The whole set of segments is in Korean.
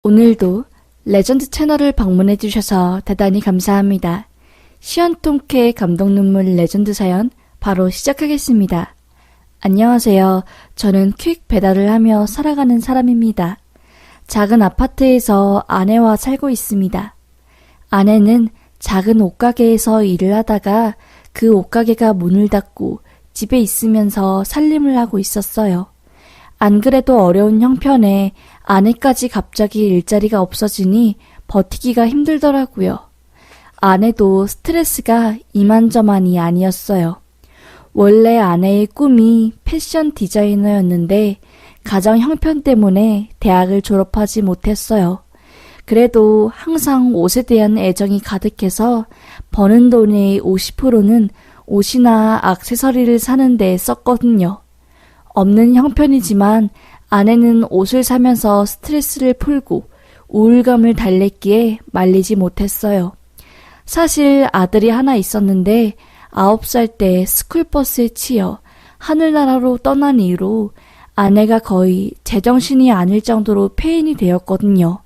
오늘도 레전드 채널을 방문해주셔서 대단히 감사합니다. 시원통쾌 감동 눈물 레전드 사연 바로 시작하겠습니다. 안녕하세요. 저는 퀵 배달을 하며 살아가는 사람입니다. 작은 아파트에서 아내와 살고 있습니다. 아내는 작은 옷가게에서 일을 하다가 그 옷가게가 문을 닫고 집에 있으면서 살림을 하고 있었어요. 안 그래도 어려운 형편에 아내까지 갑자기 일자리가 없어지니 버티기가 힘들더라고요. 아내도 스트레스가 이만저만이 아니었어요. 원래 아내의 꿈이 패션 디자이너였는데 가정 형편 때문에 대학을 졸업하지 못했어요. 그래도 항상 옷에 대한 애정이 가득해서 버는 돈의 50%는 옷이나 액세서리를 사는 데 썼거든요. 없는 형편이지만 아내는 옷을 사면서 스트레스를 풀고 우울감을 달랬기에 말리지 못했어요. 사실 아들이 하나 있었는데 9살 때 스쿨버스에 치여 하늘나라로 떠난 이후로 아내가 거의 제정신이 아닐 정도로 폐인이 되었거든요.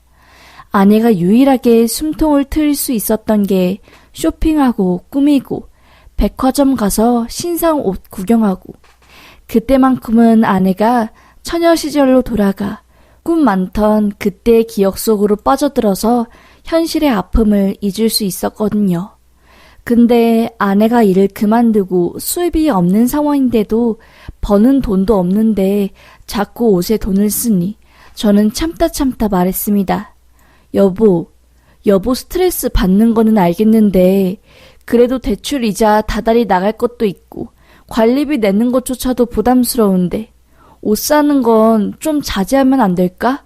아내가 유일하게 숨통을 트일 수 있었던 게 쇼핑하고 꾸미고 백화점 가서 신상 옷 구경하고, 그때만큼은 아내가 처녀 시절로 돌아가 꿈 많던 그때의 기억 속으로 빠져들어서 현실의 아픔을 잊을 수 있었거든요. 근데 아내가 일을 그만두고 수입이 없는 상황인데도 버는 돈도 없는데 자꾸 옷에 돈을 쓰니 저는 참다 말했습니다. 여보 스트레스 받는 거는 알겠는데 그래도 대출 이자 다달이 나갈 것도 있고 관리비 내는 것조차도 부담스러운데 옷 사는 건 좀 자제하면 안 될까?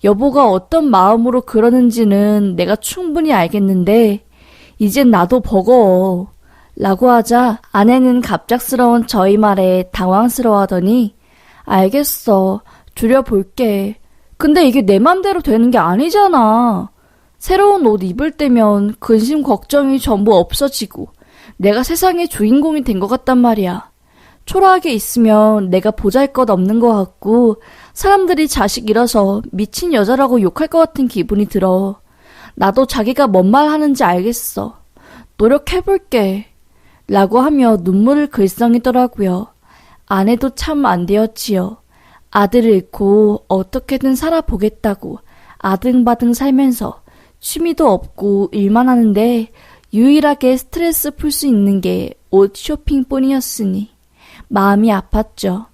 여보가 어떤 마음으로 그러는지는 내가 충분히 알겠는데 이젠 나도 버거워 라고 하자 아내는 갑작스러운 저희 말에 당황스러워하더니 알겠어, 줄여볼게. 근데 이게 내 맘대로 되는 게 아니잖아. 새로운 옷 입을 때면 근심 걱정이 전부 없어지고 내가 세상의 주인공이 된 것 같단 말이야. 초라하게 있으면 내가 보잘것없는 것 같고 사람들이 자식 잃어서 미친 여자라고 욕할 것 같은 기분이 들어. 나도 자기가 뭔 말 하는지 알겠어. 노력해볼게 라고 하며 눈물을 글썽이더라고요. 아내도 참 안 되었지요. 아들을 잃고 어떻게든 살아보겠다고 아등바등 살면서 취미도 없고 일만 하는데 유일하게 스트레스 풀 수 있는 게 옷 쇼핑뿐이었으니 마음이 아팠죠.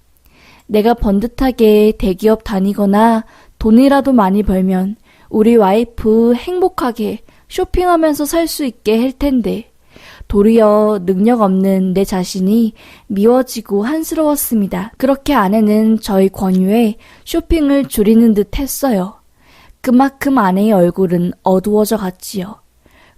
내가 번듯하게 대기업 다니거나 돈이라도 많이 벌면 우리 와이프 행복하게 쇼핑하면서 살 수 있게 할 텐데 도리어 능력 없는 내 자신이 미워지고 한스러웠습니다. 그렇게 아내는 저희 권유에 쇼핑을 줄이는 듯 했어요. 그만큼 아내의 얼굴은 어두워져 갔지요.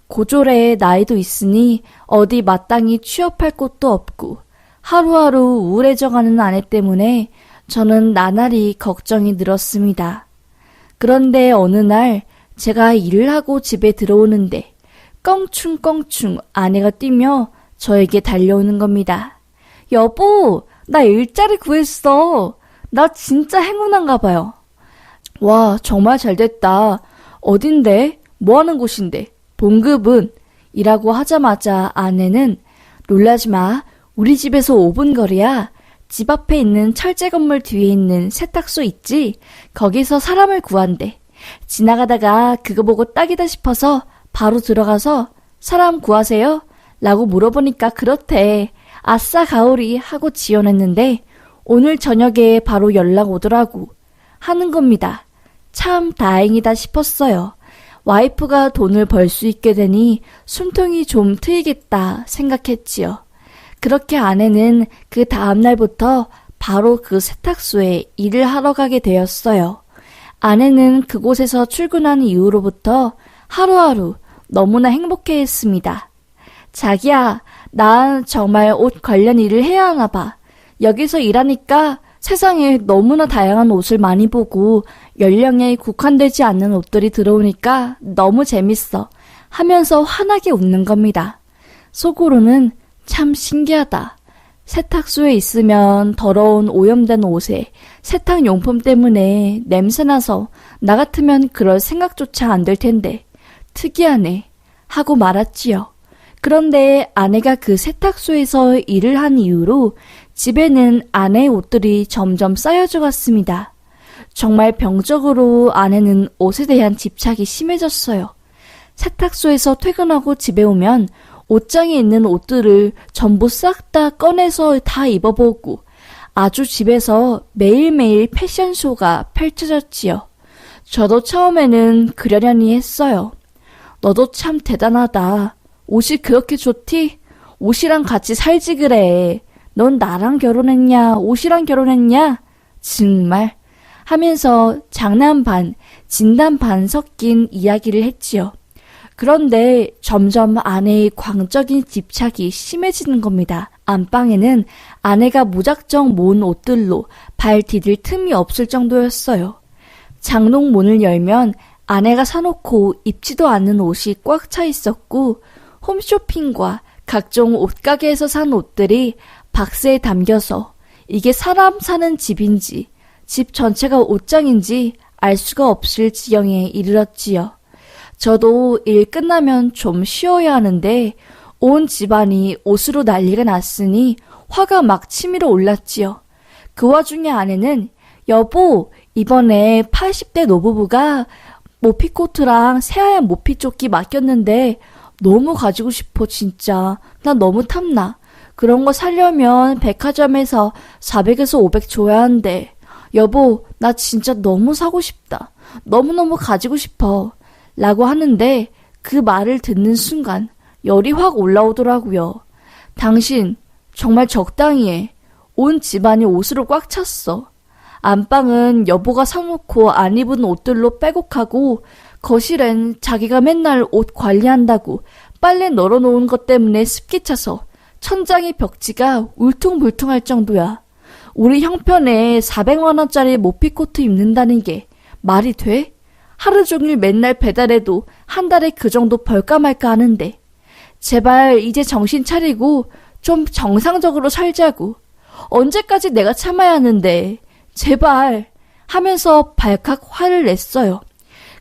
고졸의 나이도 있으니 어디 마땅히 취업할 곳도 없고 하루하루 우울해져가는 아내 때문에 저는 나날이 걱정이 늘었습니다. 그런데 어느 날 제가 일을 하고 집에 들어오는데 껑충껑충 아내가 뛰며 저에게 달려오는 겁니다. 여보, 나 일자리 구했어. 나 진짜 행운한가 봐요. 와, 정말 잘됐다. 어딘데? 뭐하는 곳인데? 봉급은? 이라고 하자마자 아내는 놀라지 마. 우리 집에서 5분 거리야. 집 앞에 있는 철제 건물 뒤에 있는 세탁소 있지? 거기서 사람을 구한대. 지나가다가 그거 보고 딱이다 싶어서 바로 들어가서 사람 구하세요? 라고 물어보니까 그렇대. 아싸 가오리 하고 지원했는데 오늘 저녁에 바로 연락 오더라고 하는 겁니다. 참 다행이다 싶었어요. 와이프가 돈을 벌 수 있게 되니 숨통이 좀 트이겠다 생각했지요. 그렇게 아내는 그 다음날부터 바로 그 세탁소에 일을 하러 가게 되었어요. 아내는 그곳에서 출근한 이후로부터 하루하루 너무나 행복해했습니다. 자기야, 난 정말 옷 관련 일을 해야 하나 봐. 여기서 일하니까 세상에 너무나 다양한 옷을 많이 보고 연령에 국한되지 않는 옷들이 들어오니까 너무 재밌어 하면서 환하게 웃는 겁니다. 속으로는 참 신기하다. 세탁소에 있으면 더러운 오염된 옷에 세탁용품 때문에 냄새나서 나 같으면 그럴 생각조차 안 될 텐데 특이하네 하고 말았지요. 그런데 아내가 그 세탁소에서 일을 한 이후로 집에는 아내의 옷들이 점점 쌓여져 갔습니다. 정말 병적으로 아내는 옷에 대한 집착이 심해졌어요. 세탁소에서 퇴근하고 집에 오면 옷장에 있는 옷들을 전부 싹 다 꺼내서 다 입어보고 아주 집에서 매일매일 패션쇼가 펼쳐졌지요. 저도 처음에는 그러려니 했어요. 너도 참 대단하다. 옷이 그렇게 좋디? 옷이랑 같이 살지 그래. 넌 나랑 결혼했냐? 옷이랑 결혼했냐? 정말 하면서 장난 반, 진담 반 섞인 이야기를 했지요. 그런데 점점 아내의 광적인 집착이 심해지는 겁니다. 안방에는 아내가 무작정 모은 옷들로 발 디딜 틈이 없을 정도였어요. 장롱 문을 열면 아내가 사놓고 입지도 않는 옷이 꽉 차 있었고 홈쇼핑과 각종 옷가게에서 산 옷들이 박스에 담겨서 이게 사람 사는 집인지 집 전체가 옷장인지 알 수가 없을 지경에 이르렀지요. 저도 일 끝나면 좀 쉬어야 하는데 온 집안이 옷으로 난리가 났으니 화가 막 치밀어 올랐지요. 그 와중에 아내는 여보, 이번에 80대 노부부가 모피코트랑 새하얀 모피조끼 맡겼는데 너무 가지고 싶어 진짜. 나 너무 탐나. 그런 거 사려면 백화점에서 400에서 500 줘야 한대. 여보, 나 진짜 너무 사고 싶다. 너무너무 가지고 싶어. 라고 하는데 그 말을 듣는 순간 열이 확 올라오더라고요. 당신 정말 적당히 해. 온 집안이 옷으로 꽉 찼어. 안방은 여보가 사놓고 안 입은 옷들로 빼곡하고 거실엔 자기가 맨날 옷 관리한다고 빨래 널어놓은 것 때문에 습기 차서 천장의 벽지가 울퉁불퉁할 정도야. 우리 형편에 400만 원짜리 모피코트 입는다는 게 말이 돼? 하루 종일 맨날 배달해도 한 달에 그 정도 벌까 말까 하는데 제발 이제 정신 차리고 좀 정상적으로 살자고. 언제까지 내가 참아야 하는데 제발 하면서 발칵 화를 냈어요.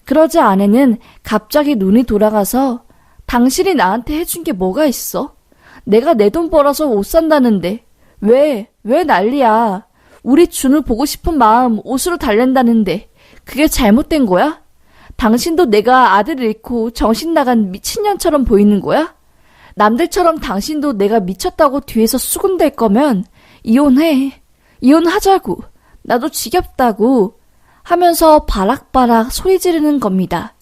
그러자 아내는 갑자기 눈이 돌아가서 당신이 나한테 해준 게 뭐가 있어? 내가 내 돈 벌어서 옷 산다는데 왜 난리야? 우리 준우 보고 싶은 마음 옷으로 달랜다는데 그게 잘못된 거야? 당신도 내가 아들 잃고 정신 나간 미친년처럼 보이는 거야? 남들처럼 당신도 내가 미쳤다고 뒤에서 수군댈 거면 이혼해. 이혼하자고. 나도 지겹다고. 하면서 바락바락 소리 지르는 겁니다.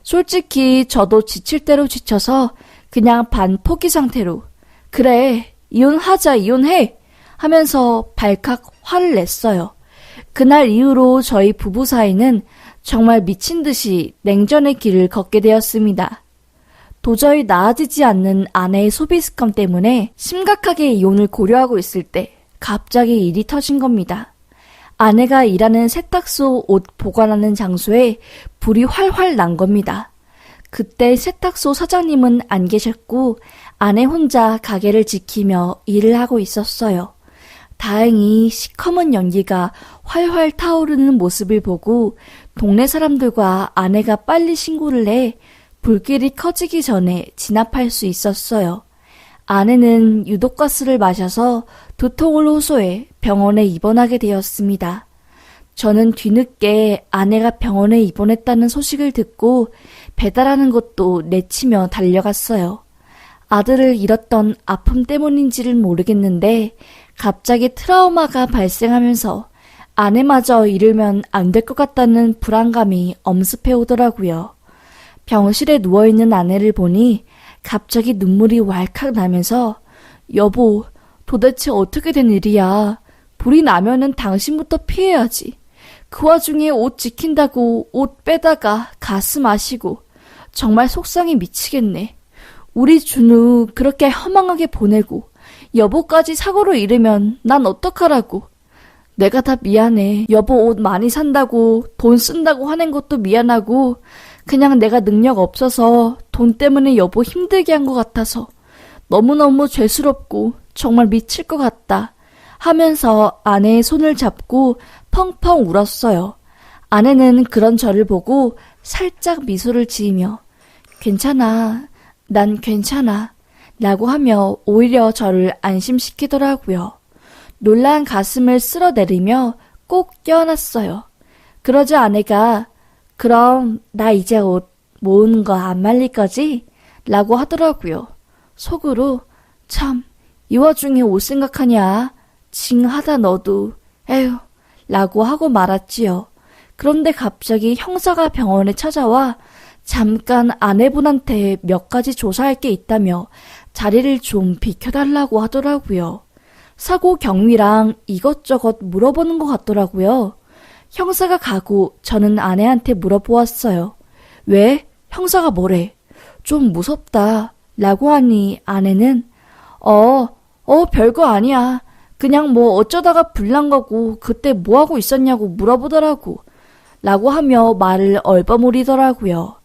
솔직히 저도 지칠 대로 지쳐서 그냥 반포기 상태로 그래 이혼하자 이혼해 하면서 발칵 화를 냈어요. 그날 이후로 저희 부부 사이는 정말 미친 듯이 냉전의 길을 걷게 되었습니다. 도저히 나아지지 않는 아내의 소비 습관 때문에 심각하게 이혼을 고려하고 있을 때 갑자기 일이 터진 겁니다. 아내가 일하는 세탁소 옷 보관하는 장소에 불이 활활 난 겁니다. 그때 세탁소 사장님은 안 계셨고 아내 혼자 가게를 지키며 일을 하고 있었어요. 다행히 시커먼 연기가 활활 타오르는 모습을 보고 동네 사람들과 아내가 빨리 신고를 해 불길이 커지기 전에 진압할 수 있었어요. 아내는 유독가스를 마셔서 두통을 호소해 병원에 입원하게 되었습니다. 저는 뒤늦게 아내가 병원에 입원했다는 소식을 듣고 배달하는 것도 내치며 달려갔어요. 아들을 잃었던 아픔 때문인지는 모르겠는데 갑자기 트라우마가 발생하면서 아내마저 잃으면 안 될 것 같다는 불안감이 엄습해 오더라고요. 병실에 누워있는 아내를 보니 갑자기 눈물이 왈칵 나면서 여보, 도대체 어떻게 된 일이야. 불이 나면은 당신부터 피해야지. 그 와중에 옷 지킨다고 옷 빼다가 가스 마시고 정말 속상해 미치겠네. 우리 준우 그렇게 허망하게 보내고 여보까지 사고로 잃으면 난 어떡하라고. 내가 다 미안해. 여보 옷 많이 산다고 돈 쓴다고 화낸 것도 미안하고 그냥 내가 능력 없어서 돈 때문에 여보 힘들게 한 것 같아서 너무너무 죄스럽고 정말 미칠 것 같다 하면서 아내의 손을 잡고 펑펑 울었어요. 아내는 그런 저를 보고 살짝 미소를 지으며 괜찮아, 난 괜찮아 라고 하며 오히려 저를 안심시키더라고요. 놀란 가슴을 쓸어내리며 꼭 껴안았어요. 그러자 아내가 그럼 나 이제 옷 모으는 거 안 말릴 거지? 라고 하더라고요. 속으로 참 이 와중에 옷 생각하냐? 징하다 너도. 에휴 라고 하고 말았지요. 그런데 갑자기 형사가 병원에 찾아와 잠깐 아내분한테 몇 가지 조사할 게 있다며 자리를 좀 비켜달라고 하더라고요. 사고 경위랑 이것저것 물어보는 것 같더라고요. 형사가 가고 저는 아내한테 물어보았어요. 왜? 형사가 뭐래? 좀 무섭다 라고 하니 아내는 별거 아니야. 그냥 뭐 어쩌다가 불난 거고 그때 뭐하고 있었냐고 물어보더라고 라고 하며 말을 얼버무리더라고요.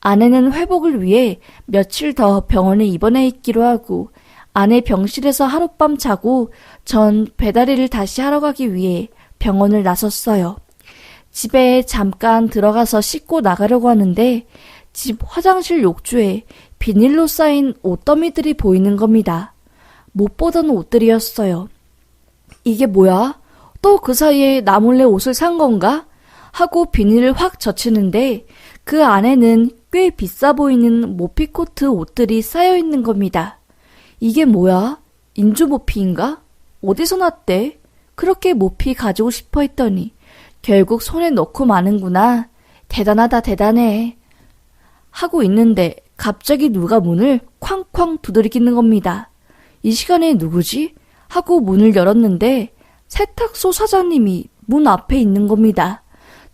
아내는 회복을 위해 며칠 더 병원에 입원해 있기로 하고 아내 병실에서 하룻밤 자고 전 배달일을 다시 하러 가기 위해 병원을 나섰어요. 집에 잠깐 들어가서 씻고 나가려고 하는데 집 화장실 욕조에 비닐로 쌓인 옷더미들이 보이는 겁니다. 못 보던 옷들이었어요. 이게 뭐야? 또 그 사이에 나 몰래 옷을 산 건가? 하고 비닐을 확 젖히는데 그 안에는 꽤 비싸 보이는 모피코트 옷들이 쌓여 있는 겁니다. 이게 뭐야? 인조 모피인가? 어디서 났대? 그렇게 모피 가지고 싶어 했더니 결국 손에 넣고 마는구나. 대단하다 대단해. 하고 있는데 갑자기 누가 문을 쾅쾅 두드리는 겁니다. 이 시간에 누구지? 하고 문을 열었는데 세탁소 사장님이 문 앞에 있는 겁니다.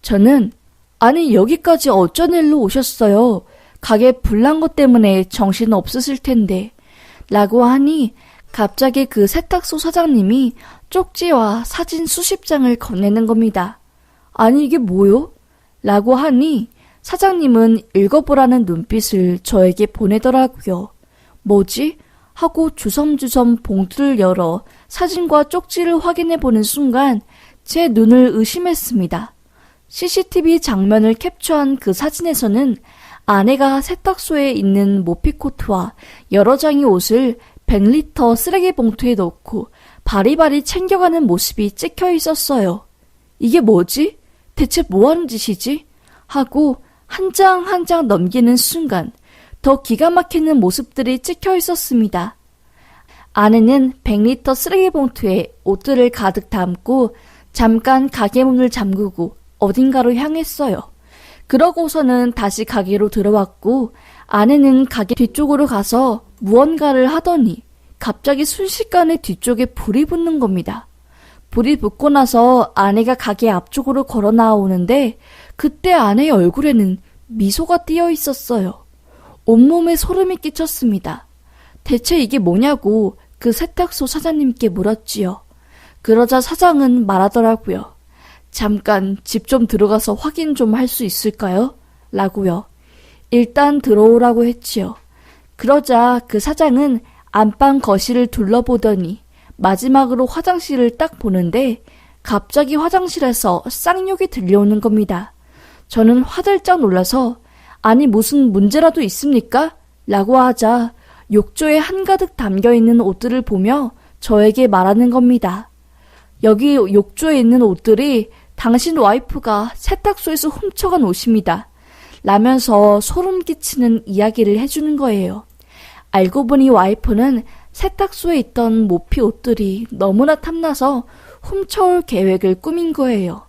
저는 아니 여기까지 어쩐 일로 오셨어요? 가게 불난 것 때문에 정신 없으실 텐데 라고 하니 갑자기 그 세탁소 사장님이 쪽지와 사진 수십 장을 건네는 겁니다. 아니 이게 뭐요? 라고 하니 사장님은 읽어보라는 눈빛을 저에게 보내더라고요. 뭐지? 하고 주섬주섬 봉투를 열어 사진과 쪽지를 확인해보는 순간 제 눈을 의심했습니다. CCTV 장면을 캡처한 그 사진에서는 아내가 세탁소에 있는 모피코트와 여러 장의 옷을 100리터 쓰레기 봉투에 넣고 바리바리 챙겨가는 모습이 찍혀 있었어요. 이게 뭐지? 대체 뭐하는 짓이지? 하고 한 장 한 장 넘기는 순간 더 기가 막히는 모습들이 찍혀 있었습니다. 아내는 100리터 쓰레기 봉투에 옷들을 가득 담고 잠깐 가게 문을 잠그고 어딘가로 향했어요. 그러고서는 다시 가게로 들어왔고 아내는 가게 뒤쪽으로 가서 무언가를 하더니 갑자기 순식간에 뒤쪽에 불이 붙는 겁니다. 불이 붙고 나서 아내가 가게 앞쪽으로 걸어 나오는데 그때 아내의 얼굴에는 미소가 띄어 있었어요. 온몸에 소름이 끼쳤습니다. 대체 이게 뭐냐고 그 세탁소 사장님께 물었지요. 그러자 사장은 말하더라고요. 잠깐 집 좀 들어가서 확인 좀 할 수 있을까요? 라고요. 일단 들어오라고 했지요. 그러자 그 사장은 안방 거실을 둘러보더니 마지막으로 화장실을 딱 보는데 갑자기 화장실에서 쌍욕이 들려오는 겁니다. 저는 화들짝 놀라서 아니 무슨 문제라도 있습니까? 라고 하자 욕조에 한가득 담겨있는 옷들을 보며 저에게 말하는 겁니다. 여기 욕조에 있는 옷들이 당신 와이프가 세탁소에서 훔쳐간 옷입니다. 라면서 소름 끼치는 이야기를 해주는 거예요. 알고 보니 와이프는 세탁소에 있던 모피 옷들이 너무나 탐나서 훔쳐올 계획을 꾸민 거예요.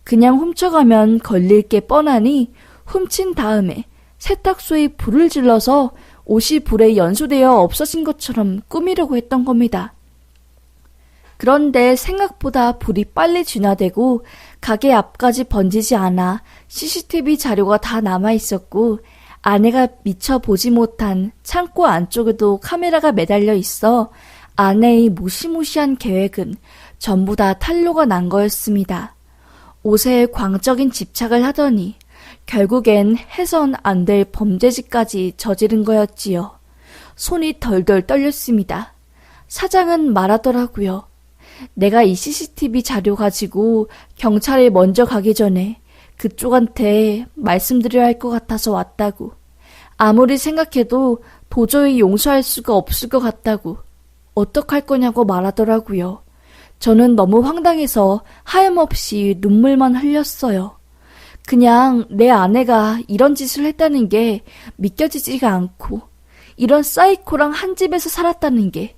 그냥 훔쳐가면 걸릴 게 뻔하니 훔친 다음에 세탁소에 불을 질러서 옷이 불에 연소되어 없어진 것처럼 꾸미려고 했던 겁니다. 그런데 생각보다 불이 빨리 진화되고 가게 앞까지 번지지 않아 CCTV 자료가 다 남아있었고 아내가 미처 보지 못한 창고 안쪽에도 카메라가 매달려 있어 아내의 무시무시한 계획은 전부 다 탄로가 난 거였습니다. 옷에 광적인 집착을 하더니 결국엔 해선 안 될 범죄짓까지 저지른 거였지요. 손이 덜덜 떨렸습니다. 사장은 말하더라고요. 내가 이 CCTV 자료 가지고 경찰에 먼저 가기 전에 그쪽한테 말씀드려야 할 것 같아서 왔다고. 아무리 생각해도 도저히 용서할 수가 없을 것 같다고. 어떡할 거냐고 말하더라고요. 저는 너무 황당해서 하염없이 눈물만 흘렸어요. 그냥 내 아내가 이런 짓을 했다는 게 믿겨지지가 않고, 이런 사이코랑 한 집에서 살았다는 게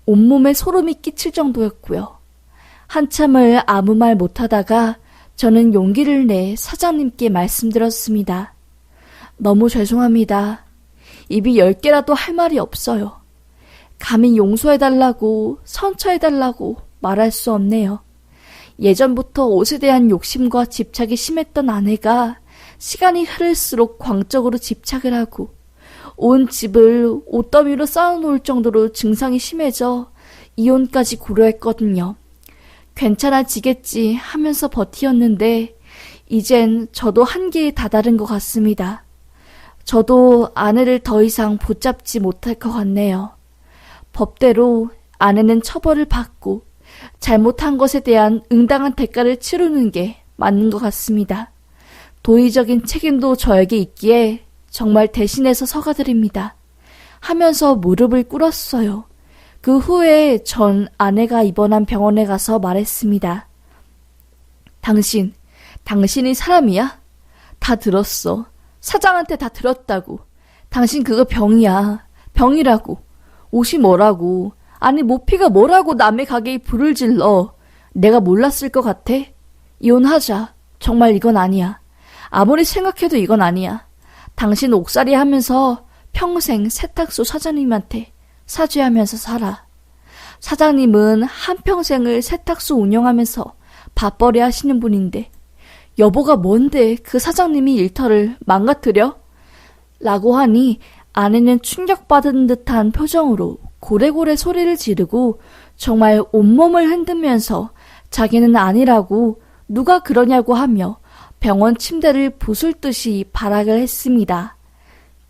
온몸에 소름이 끼칠 정도였고요. 한참을 아무 말 못하다가 저는 용기를 내 사장님께 말씀드렸습니다. 너무 죄송합니다. 입이 10개라도 할 말이 없어요. 감히 용서해달라고, 선처해달라고 말할 수 없네요. 예전부터 옷에 대한 욕심과 집착이 심했던 아내가 시간이 흐를수록 광적으로 집착을 하고 온 집을 옷더미로 쌓아놓을 정도로 증상이 심해져 이혼까지 고려했거든요. 괜찮아지겠지 하면서 버티었는데 이젠 저도 한계에 다다른 것 같습니다. 저도 아내를 더 이상 붙잡지 못할 것 같네요. 법대로 아내는 처벌을 받고 잘못한 것에 대한 응당한 대가를 치르는 게 맞는 것 같습니다. 도의적인 책임도 저에게 있기에 정말 대신해서 서가드립니다. 하면서 무릎을 꿇었어요. 그 후에 전 아내가 입원한 병원에 가서 말했습니다. 당신이 사람이야? 다 들었어. 사장한테 다 들었다고. 당신 그거 병이야. 병이라고. 옷이 뭐라고. 아니 모피가 뭐라고 남의 가게에 불을 질러. 내가 몰랐을 것 같아? 이혼하자. 정말 이건 아니야. 아무리 생각해도 이건 아니야. 당신 옥살이 하면서 평생 세탁소 사장님한테 사죄하면서 살아. 사장님은 한평생을 세탁소 운영하면서 밥벌이 하시는 분인데 여보가 뭔데 그 사장님이 일터를 망가뜨려? 라고 하니 아내는 충격받은 듯한 표정으로 고래고래 소리를 지르고 정말 온몸을 흔들면서 자기는 아니라고 누가 그러냐고 하며 병원 침대를 부술 듯이 발악을 했습니다.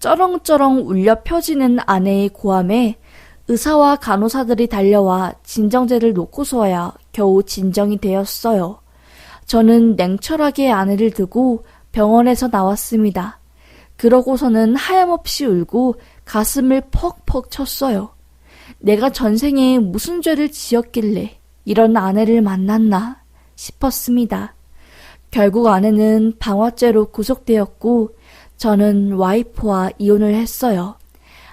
쩌렁쩌렁 울려 펴지는 아내의 고함에 의사와 간호사들이 달려와 진정제를 놓고서야 겨우 진정이 되었어요. 저는 냉철하게 아내를 두고 병원에서 나왔습니다. 그러고서는 하염없이 울고 가슴을 퍽퍽 쳤어요. 내가 전생에 무슨 죄를 지었길래 이런 아내를 만났나 싶었습니다. 결국 아내는 방화죄로 구속되었고 저는 와이프와 이혼을 했어요.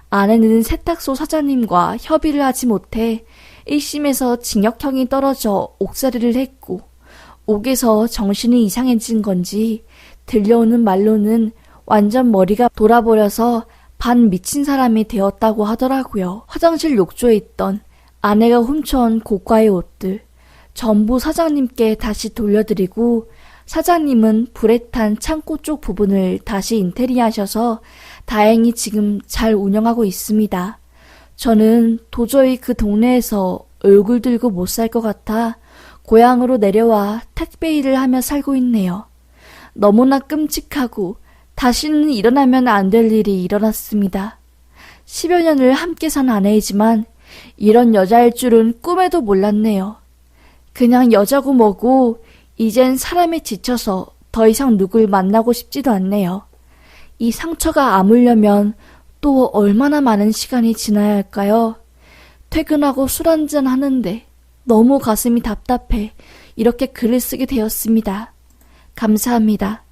아내는 세탁소 사장님과 협의를 하지 못해 1심에서 징역형이 떨어져 옥살이를 했고 옥에서 정신이 이상해진 건지 들려오는 말로는 완전 머리가 돌아버려서 반 미친 사람이 되었다고 하더라고요. 화장실 욕조에 있던 아내가 훔쳐온 고가의 옷들 전부 사장님께 다시 돌려드리고 사장님은 불에 탄 창고 쪽 부분을 다시 인테리어하셔서 다행히 지금 잘 운영하고 있습니다. 저는 도저히 그 동네에서 얼굴 들고 못 살 것 같아 고향으로 내려와 택배 일을 하며 살고 있네요. 너무나 끔찍하고 다시는 일어나면 안 될 일이 일어났습니다. 10여 년을 함께 산 아내이지만 이런 여자일 줄은 꿈에도 몰랐네요. 그냥 여자고 뭐고 이젠 사람에 지쳐서 더 이상 누굴 만나고 싶지도 않네요. 이 상처가 아물려면 또 얼마나 많은 시간이 지나야 할까요? 퇴근하고 술 한잔 하는데 너무 가슴이 답답해 이렇게 글을 쓰게 되었습니다. 감사합니다.